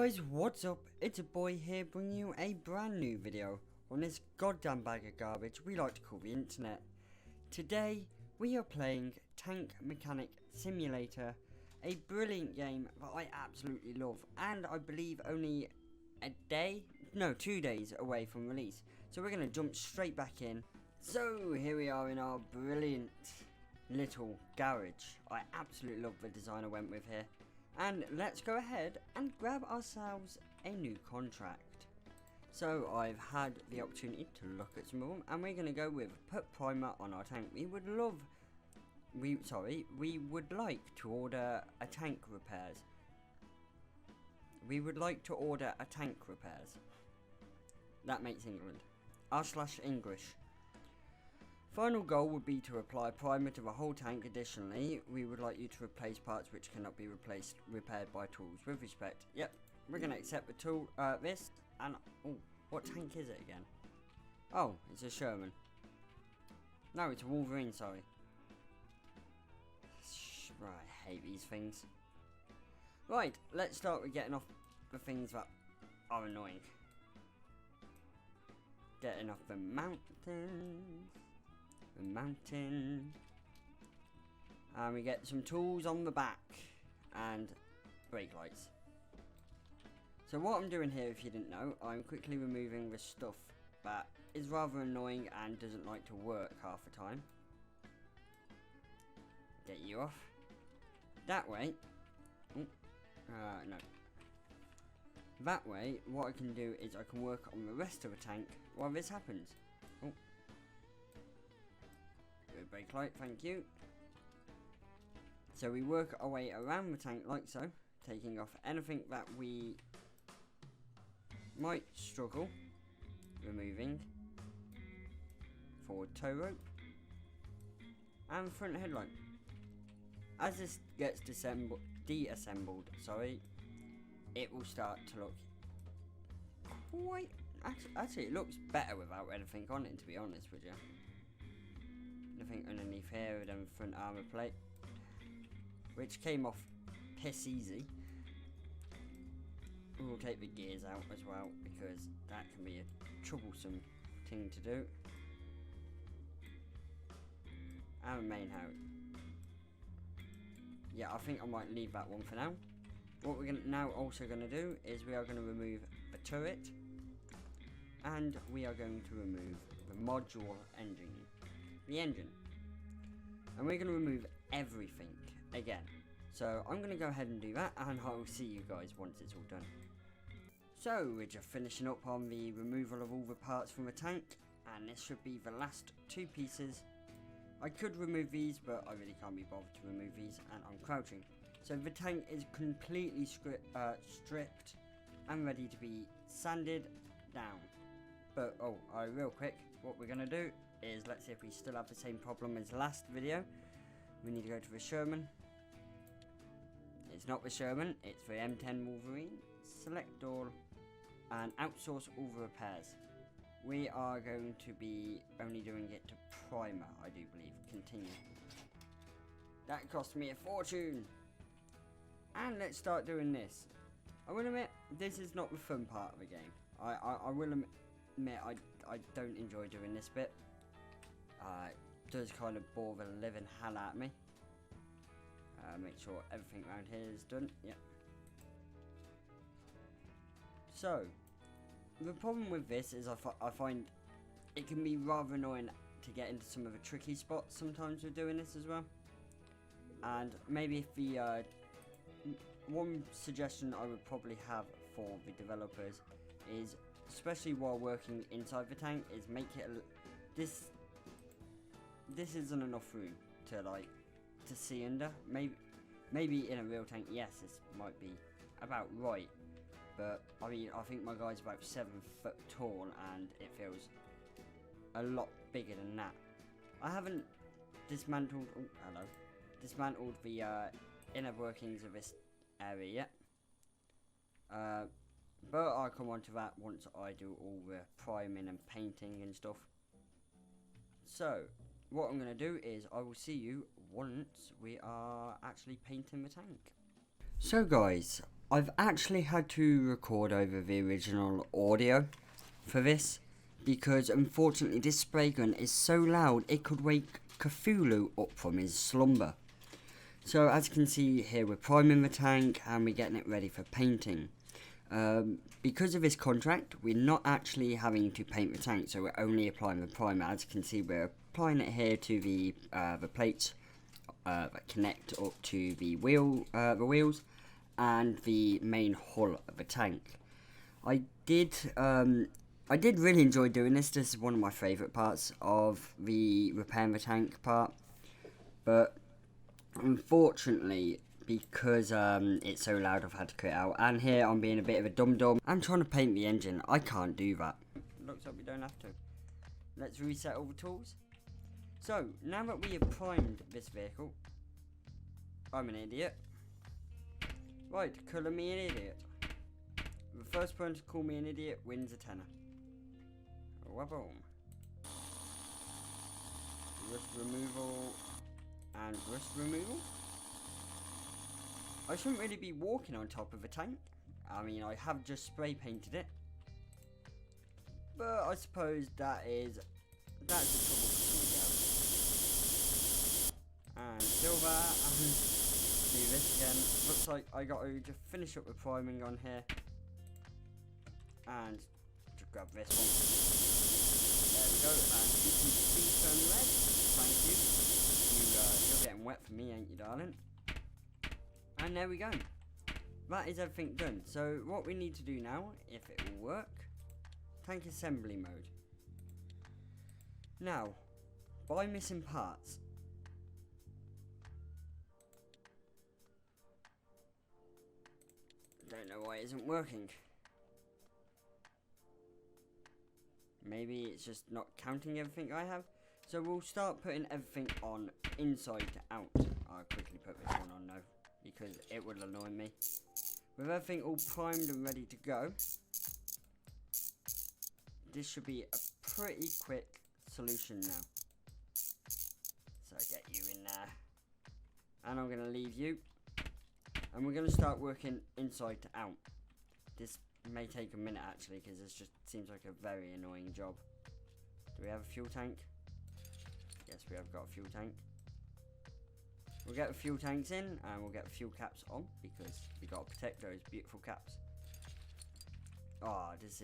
guys, what's up? It's a boy here bringing you a brand new video on this goddamn bag of garbage we like to call the internet. Today we are playing Tank Mechanic Simulator, a brilliant game that I absolutely love, and I believe only 2 days away from release. So we're going to jump straight back in. So here we are in our brilliant little garage. I absolutely love the design I went with here. And let's go ahead and grab ourselves a new contract. So I've had the opportunity to look at some of them, and we're going to go with put primer on our tank. We would like to order a tank repairs. That makes England. R/English. Final goal would be to apply primer to the whole tank. Additionally, we would like you to replace parts which cannot be repaired by tools. With respect. Yep, we're going to accept the tool, this, and, oh, what tank is it again? Oh, it's a Sherman. No, it's a Wolverine, sorry. Right, I hate these things. Right, let's start with getting off the things that are annoying. Getting off the mountains. And we get some tools on the back and brake lights. So what I'm doing here, if you didn't know, I'm quickly removing the stuff that is rather annoying and doesn't like to work half the time. Get you off. That way, no. That way, what I can do is I can work on the rest of the tank while this happens. Oh. Brake light, thank you. So we work our way around the tank like so, taking off anything that we might struggle removing. Forward tow rope and front headlight. As this gets deassembled, it will start to look quite. Actually, it looks better without anything on it, to be honest with you. Nothing underneath here than front armor plate, which came off piss easy. We'll take the gears out as well, because that can be a troublesome thing to do. And the main house. Yeah, I think I might leave that one for now. What we're also going to do is we are going to remove the turret, and we are going to remove the module engine. The engine, and we're going to remove everything again. So I'm going to go ahead and do that, and I'll see you guys once it's all done. So we're just finishing up on the removal of all the parts from the tank, and this should be the last two pieces. I could remove these, but I really can't be bothered to remove these, and I'm crouching. So the tank is completely stripped and ready to be sanded down. But real quick, what we're going to do is, let's see if we still have the same problem as last video. We need to go to the Sherman. It's not the Sherman, it's the M10 Wolverine. Select all and outsource all the repairs. We are going to be only doing it to primer, I do believe. Continue. That cost me a fortune. And let's start doing this. I will admit, this is not the fun part of the game. I will admit I don't enjoy doing this bit. It does kind of bore the living hell out of me. Make sure everything around here is done. Yep. So, the problem with this is I find it can be rather annoying to get into some of the tricky spots sometimes with doing this as well. And maybe if the one suggestion I would probably have for the developers is, especially while working inside the tank, is make it this isn't enough room to see under. Maybe in a real tank, yes, this might be about right, but I mean, I think my guy's about 7 foot tall, and it feels a lot bigger than that. I haven't dismantled the inner workings of this area yet, but I'll come on to that once I do all the priming and painting and stuff. So what I'm going to do is I will see you once we are actually painting the tank. So guys, I've actually had to record over the original audio for this, because unfortunately this spray gun is so loud it could wake Cthulhu up from his slumber. So as you can see here, we're priming the tank and we're getting it ready for painting. Because of this contract, we're not actually having to paint the tank, so we're only applying the primer. As you can see, we're applying it here to the plates that connect up to the wheels and the main hull of the tank. I did really enjoy doing this. This is one of my favourite parts of the repairing the tank part, but unfortunately, because it's so loud, I've had to cut it out. And here I'm being a bit of a dum-dum. I'm trying to paint the engine. I can't do that. Looks like we don't have to. Let's reset all the tools. So, now that we have primed this vehicle, I'm an idiot. Right, colour me an idiot. The first person to call me an idiot wins a tenner. Waboom. Rust removal and rust removal. I shouldn't really be walking on top of a tank. I mean, I have just spray painted it, but I suppose that's the trouble for somebody else. And silver, and do this again. Looks like I got to just finish up the priming on here, and just grab this one. There we go, and you can see turn red. Thank you. You're getting wet for me, ain't you, darling? And there we go. That is everything done. So what we need to do now, if it will work, tank assembly mode. Now, buy missing parts. Don't know why it isn't working. Maybe it's just not counting everything I have. So we'll start putting everything on inside to out. I'll quickly put this one on now, because it will annoy me. With everything all primed and ready to go, this should be a pretty quick solution now. So get you in there, and I'm going to leave you, and we're going to start working inside to out. This may take a minute actually, because this just seems like a very annoying job. Do we have a fuel tank? Yes, we have got a fuel tank. We'll get the fuel tanks in, and we'll get the fuel caps on, because we got to protect those beautiful caps. Oh, this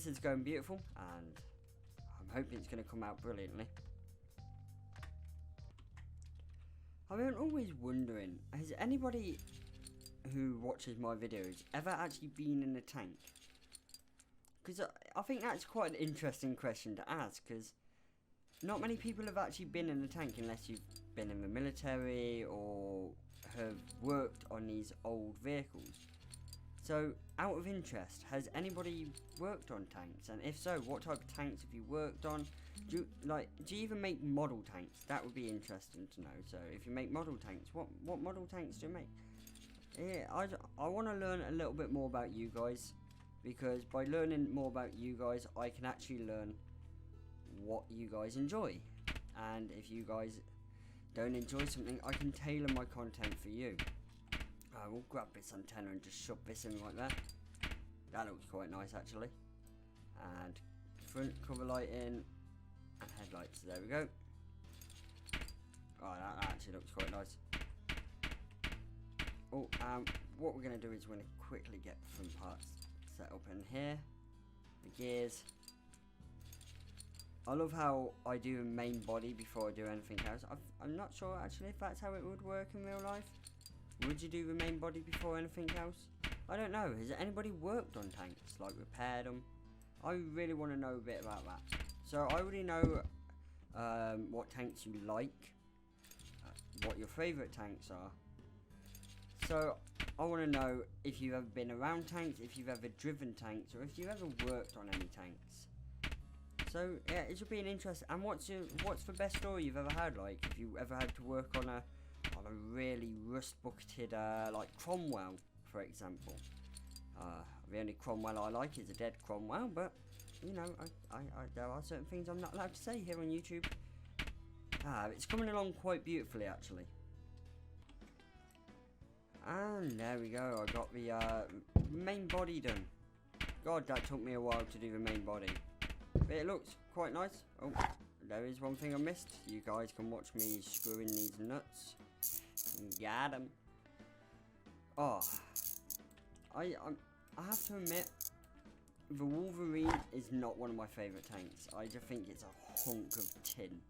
is going beautiful, and I'm hoping it's going to come out brilliantly. I've been always wondering, has anybody who watches my videos ever actually been in a tank? Because I think that's quite an interesting question to ask, because not many people have actually been in a tank unless you've been in the military or have worked on these old vehicles. So, out of interest, has anybody worked on tanks? And if so, what type of tanks have you worked on? Do you even make model tanks? That would be interesting to know. So, if you make model tanks, what model tanks do you make? Yeah, I want to learn a little bit more about you guys, because by learning more about you guys, I can actually learn what you guys enjoy. And if you guys don't enjoy something, I can tailor my content for you. I will grab this antenna and just shove this in like that. That looks quite nice actually. And front cover lighting and headlights. There we go. Oh, that actually looks quite nice. Oh, what we're going to do is we're going to quickly get the front parts set up in here. The gears. I love how I do a main body before I do anything else. I'm not sure actually if that's how it would work in real life. Would you do the main body before anything else? I don't know. Has anybody worked on tanks, like repaired them? I really want to know a bit about that. So I already know what tanks you like, what your favourite tanks are. So I want to know if you've ever been around tanks, if you've ever driven tanks, or if you've ever worked on any tanks. So yeah, it should be an interest. And what's the best story you've ever had? Like, if you ever had to work on a really rust bucketed like Cromwell, for example. The only Cromwell I like is a dead Cromwell, but you know, there are certain things I'm not allowed to say here on YouTube. It's coming along quite beautifully actually. And there we go, I got the main body done. God, that took me a while to do the main body. But it looks quite nice. Oh, there is one thing I missed. You guys can watch me screwing these nuts. Got 'em. Oh, I have to admit, the Wolverine is not one of my favourite tanks. I just think it's a hunk of tin.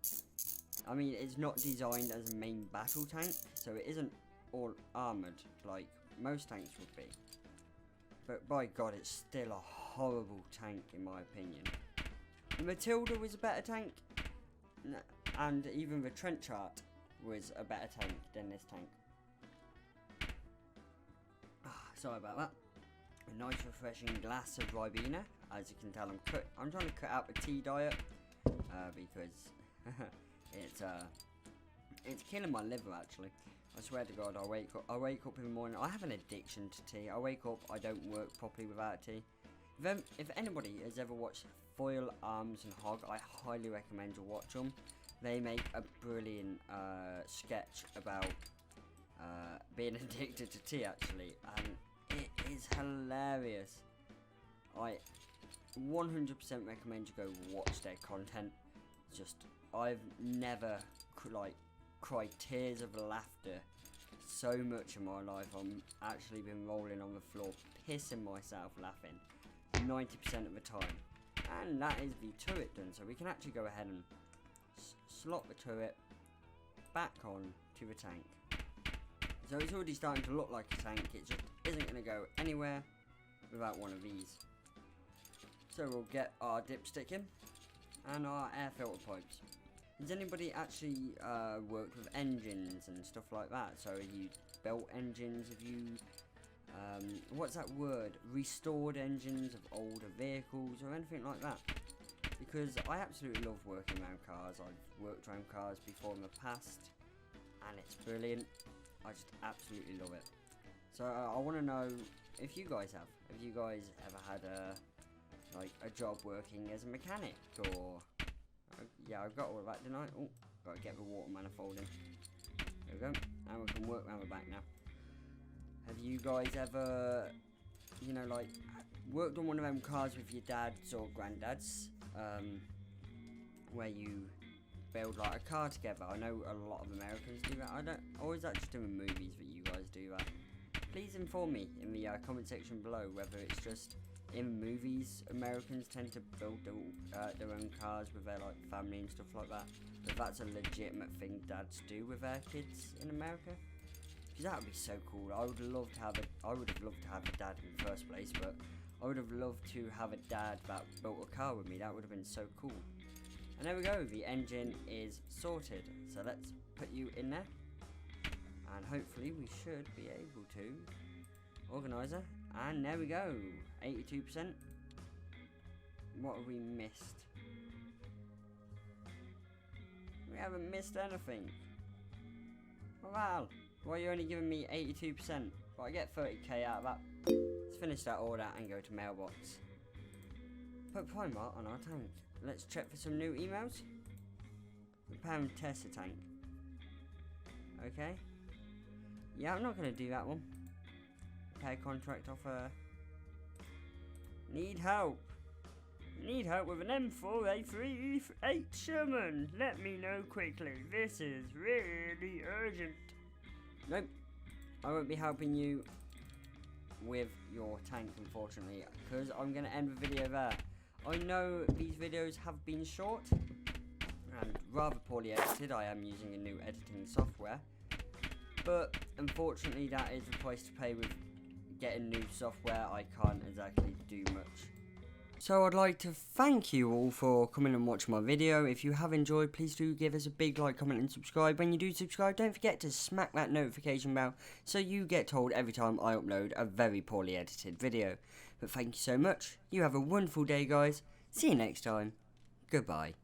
I mean, it's not designed as a main battle tank, so it isn't all armoured like most tanks would be. But by God, it's still a horrible tank in my opinion. The Matilda was a better tank, and even the Trenchard was a better tank than this tank. Sorry about that. A nice refreshing glass of Ribena. As you can tell, I'm trying to cut out the tea diet because it's killing my liver actually. I swear to God, I wake up in the morning. I have an addiction to tea. I wake up, I don't work properly without tea. If anybody has ever watched Foil, Arms and Hog, I highly recommend you watch them. They make a brilliant sketch about being addicted to tea actually, and it is hilarious. I 100% recommend you go watch their content. I've never cried tears of laughter so much in my life. I'm actually been rolling on the floor pissing myself laughing 90% of the time. And that is the turret done, so we can actually go ahead and slot the turret back on to the tank. So it's already starting to look like a tank, it just isn't going to go anywhere without one of these. So we'll get our dipstick in and our air filter pipes. Has anybody actually worked with engines and stuff like that? So have you built engines? Have you, what's that word? Restored engines of older vehicles or anything like that? Because I absolutely love working around cars. I've worked around cars before in the past and it's brilliant. I just absolutely love it. So I want to know if you guys have. Have you guys ever had a job working as a mechanic or... yeah, I've got all of that, didn't I? Oh, got to get the water manifold in. There we go. And we can work around the back now. Have you guys ever, you know, worked on one of them cars with your dads or granddads? Where you build a car together? I know a lot of Americans do that. Or is that just in the movies that you guys do that? Please inform me in the comment section below whether it's just in movies Americans tend to build their own cars with their family and stuff like that. But that's a legitimate thing dads do with their kids in America. Because that would be so cool. I would have loved to have a dad in the first place, but I would have loved to have a dad that built a car with me. That would have been so cool. And there we go, the engine is sorted. So let's put you in there. And hopefully we should be able to. Organizer. And there we go. 82%. What have we missed? We haven't missed anything. Wow. Why are you only giving me 82%? But I get 30k out of that. Let's finish that order and go to mailbox. Put prime mark on our tank. Let's check for some new emails. Repair and test the tank. Okay. Yeah, I'm not going to do that one. Repair contract offer. Need help. Need help with an M4A38 Sherman. Let me know quickly. This is really urgent. Nope. I won't be helping you with your tank, unfortunately, because I'm going to end the video there. I know these videos have been short and rather poorly edited. I am using a new editing software, but unfortunately that is the price to pay with getting new software. I can't exactly do much. So I'd like to thank you all for coming and watching my video. If you have enjoyed, please do give us a big like, comment and subscribe. When you do subscribe, don't forget to smack that notification bell so you get told every time I upload a very poorly edited video. But thank you so much. You have a wonderful day, guys. See you next time. Goodbye.